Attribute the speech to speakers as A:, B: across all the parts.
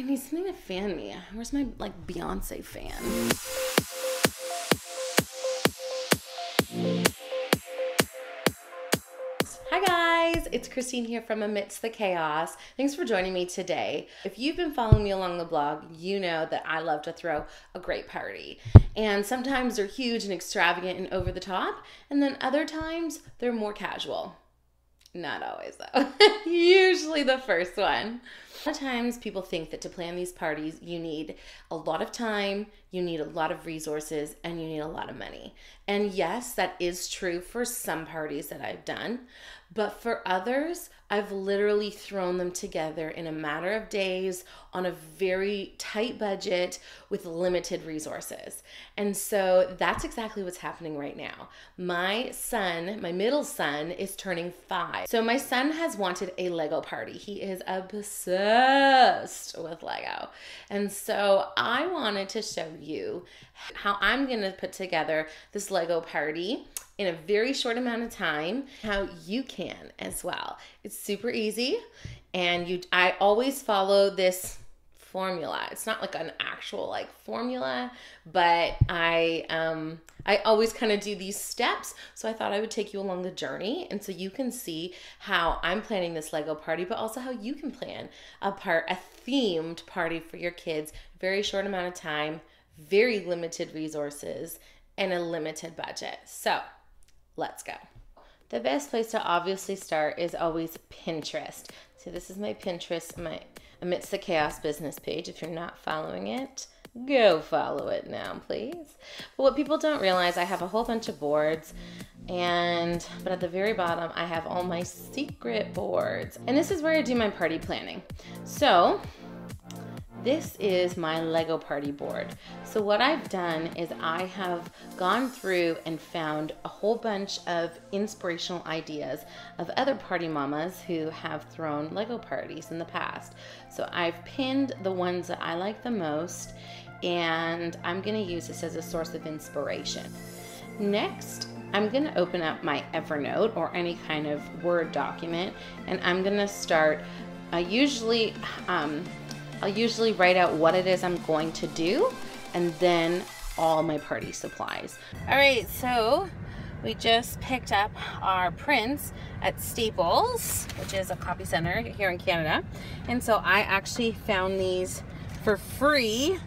A: need something to fan me. Where's my like Beyonce fan? Hi guys, it's Christine here from Amidst the Chaos. Thanks for joining me today. If you've been following me along the blog, you know that I love to throw a great party. And sometimes they're huge and extravagant and over the top, and then other times they're more casual. Not always though. Usually the first one. A lot of times people think that to plan these parties, you need a lot of time, you need a lot of resources, and you need a lot of money. And yes, that is true for some parties that I've done, but for others, I've literally thrown them together in a matter of days on a very tight budget with limited resources. And so that's exactly what's happening right now. My son, my middle son, is turning 5. So my son has wanted a Lego party. He is obsessed with Lego. And so I wanted to show you how I'm gonna put together this Lego party in a very short amount of time, how you can as well. It's super easy, and I always follow this formula. It's not like an actual like formula, but I always kind of do these steps. So I thought I would take you along the journey, and so you can see how I'm planning this Lego party, but also how you can plan a themed party for your kids. Very short amount of time, very limited resources, and a limited budget. So let's go. The best place to obviously start is always Pinterest. So this is my Pinterest, my Amidst the Chaos business page. If you're not following it, go follow it now, please. But what people don't realize, I have a whole bunch of boards, but at the very bottom, I have all my secret boards. And this is where I do my party planning. So this is my Lego party board. So what I've done is I have gone through and found a whole bunch of inspirational ideas of other party mamas who have thrown Lego parties in the past. So I've pinned the ones that I like the most, and I'm gonna use this as a source of inspiration. Next, I'm gonna open up my Evernote or any kind of Word document, and I'm gonna start, I'll usually write out what it is I'm going to do, and then all my party supplies. All right, so we just picked up our prints at Staples, which is a copy center here in Canada. And so I actually found these for free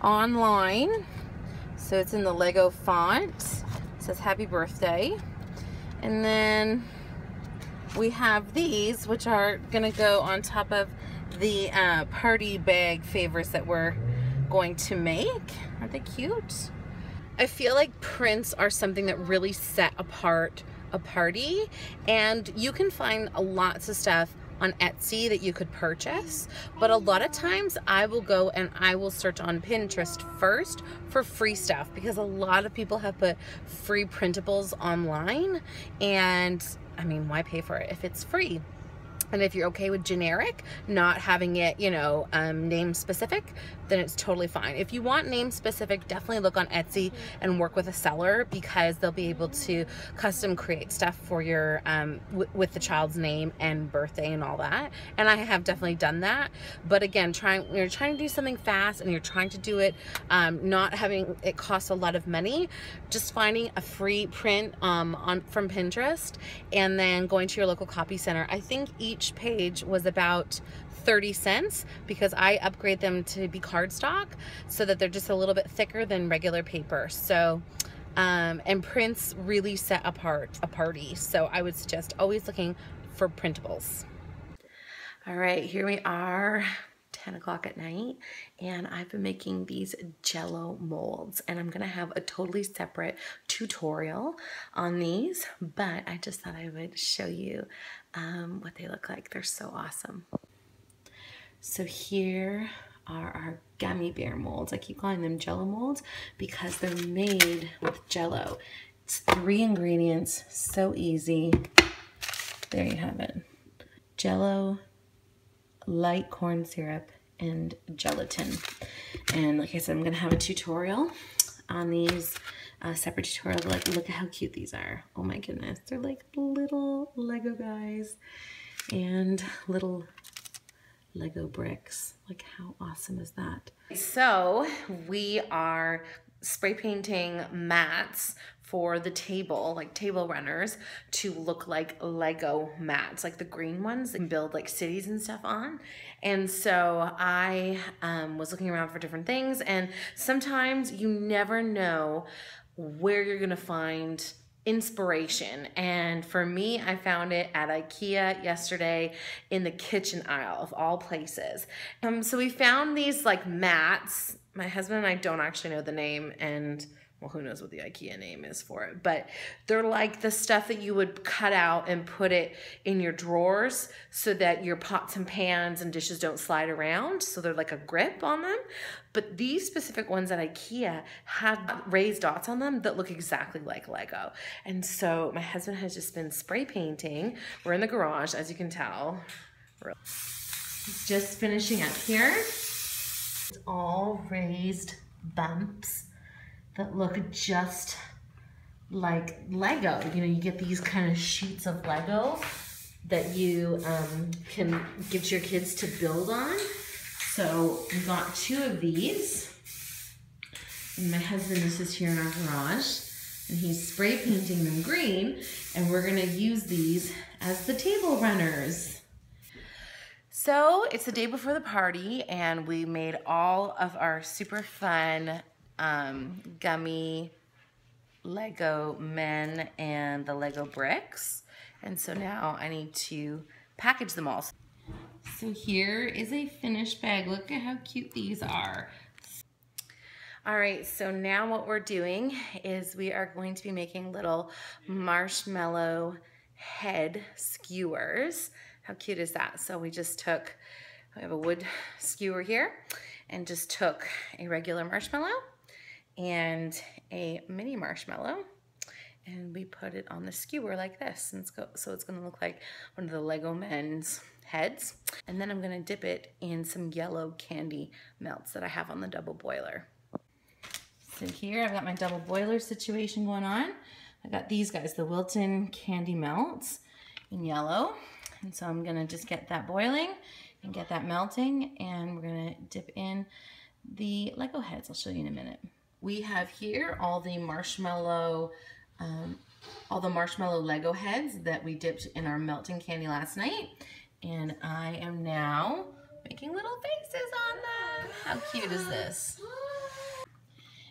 A: online. So it's in the Lego font. It says happy birthday. And then we have these, which are gonna go on top of the party bag favorites that we're going to make. Aren't they cute? I feel like prints are something that really set apart a party, and you can find lots of stuff on Etsy that you could purchase, but a lot of times I will go and I will search on Pinterest first for free stuff, because a lot of people have put free printables online, and I mean, why pay for it if it's free? And if you're okay with generic, not having it, you know, name specific, then it's totally fine. If you want name specific, definitely look on Etsy and work with a seller, because they'll be able to custom create stuff for your, with the child's name and birthday and all that. And I have definitely done that. But again, when you're trying to do something fast and you're trying to do it, not having it cost a lot of money, just finding a free print from Pinterest and then going to your local copy center. I think each page was about 30 cents, because I upgrade them to be cardstock so that they're just a little bit thicker than regular paper. So and prints really set apart a party, so I would suggest always looking for printables. All right, here we are, 10 o'clock at night, and I've been making these Jello molds, and I'm gonna have a totally separate tutorial on these, but I just thought I would show you what they look like. They're so awesome. So here are our gummy bear molds. I keep calling them Jello molds because they're made with Jello. It's 3 ingredients, so easy. There you have it. Jello, light corn syrup, and gelatin. And like I said, I'm gonna have a tutorial on these, separate tutorial. Like, look at how cute these are. Oh my goodness, they're like little Lego guys and little Lego bricks. Like, how awesome is that? So we are spray painting mats for the table, like table runners, to look like Lego mats, like the green ones that you can build like cities and stuff on. And so I was looking around for different things, and sometimes you never know where you're gonna find inspiration. And for me, I found it at IKEA yesterday in the kitchen aisle of all places. So we found these like mats. My husband and I don't actually know the name, and well, who knows what the IKEA name is for it, but they're like the stuff that you would cut out and put it in your drawers so that your pots and pans and dishes don't slide around. So they're like a grip on them. But these specific ones at IKEA have raised dots on them that look exactly like Lego. And so my husband has just been spray painting. We're in the garage, as you can tell. He's just finishing up here. It's all raised bumps that look just like Lego. You know, you get these kind of sheets of Lego that you can give to your kids to build on. So we got 2 of these. And my husband is just here in our garage, and he's spray painting them green, and we're gonna use these as the table runners. So it's the day before the party, and we made all of our super fun gummy Lego men and the Lego bricks. And so now I need to package them all. So here is a finished bag. Look at how cute these are. All right, so now what we're doing is we are going to be making little marshmallow head skewers. How cute is that? So we just took, I have a wood skewer here, and just took a regular marshmallow and a mini marshmallow, and we put it on the skewer like this. And so it's gonna look like one of the Lego men's heads. And then I'm gonna dip it in some yellow candy melts that I have on the double boiler. So here I've got my double boiler situation going on. I got these guys, the Wilton candy melts in yellow. And so I'm gonna just get that boiling and get that melting, and we're gonna dip in the Lego heads. I'll show you in a minute. We have here all the marshmallow Lego heads that we dipped in our melting candy last night. And I am now making little faces on them. How cute is this?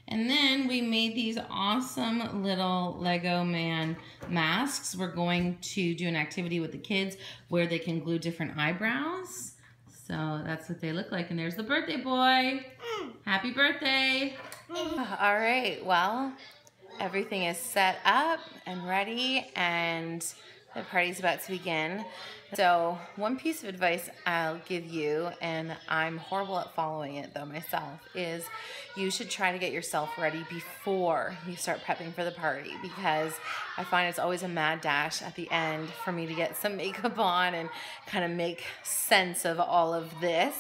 A: And then we made these awesome little Lego man masks. We're going to do an activity with the kids where they can glue different eyebrows. So that's what they look like. And there's the birthday boy. Happy birthday. All right, well, everything is set up and ready, and the party's about to begin. So one piece of advice I'll give you, and I'm horrible at following it though myself, is you should try to get yourself ready before you start prepping for the party, because I find it's always a mad dash at the end for me to get some makeup on and kind of make sense of all of this.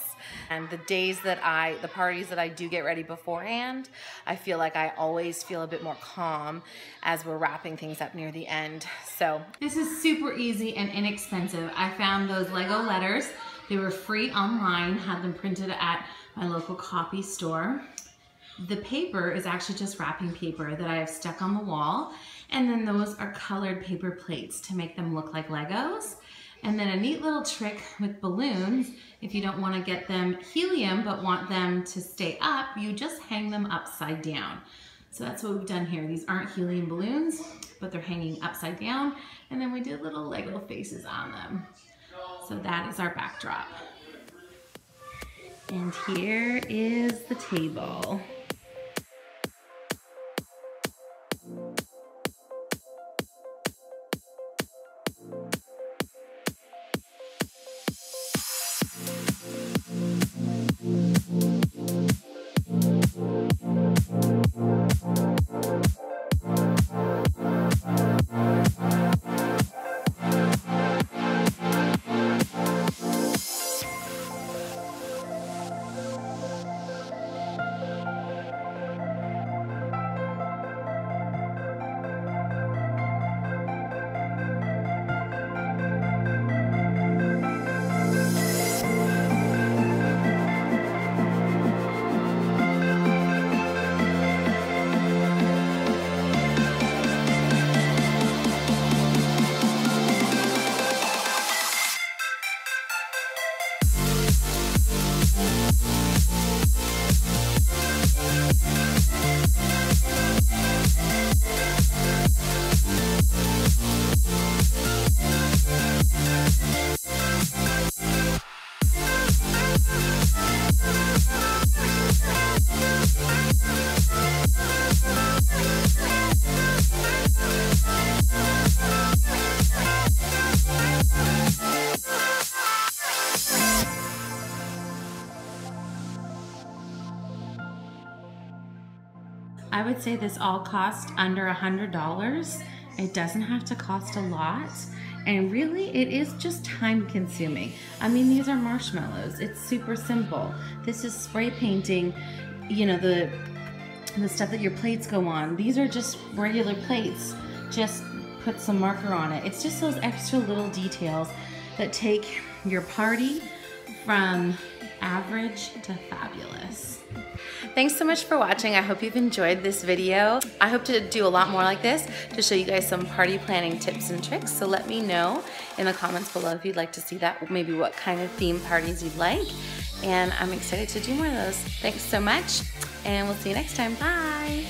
A: And the parties that I do get ready beforehand, I feel like I always feel a bit more calm as we're wrapping things up near the end. So this is super easy and inexpensive. I found those Lego letters. They were free online, had them printed at my local copy store. The paper is actually just wrapping paper that I have stuck on the wall. And then those are colored paper plates to make them look like Legos. And then a neat little trick with balloons, if you don't want to get them helium but want them to stay up, you just hang them upside down. So that's what we've done here. These aren't helium balloons, but they're hanging upside down. And then we did little Lego faces on them. So that is our backdrop. And here is the table. I would say this all cost under $100. It doesn't have to cost a lot. And really, it is just time consuming. I mean, these are marshmallows. It's super simple. This is spray painting, you know, the stuff that your plates go on. These are just regular plates. Just put some marker on it. It's just those extra little details that take your party from average to fabulous. Thanks so much for watching. I hope you've enjoyed this video. I hope to do a lot more like this to show you guys some party planning tips and tricks. So let me know in the comments below if you'd like to see that, maybe what kind of theme parties you'd like. And I'm excited to do more of those. Thanks so much, and we'll see you next time. Bye.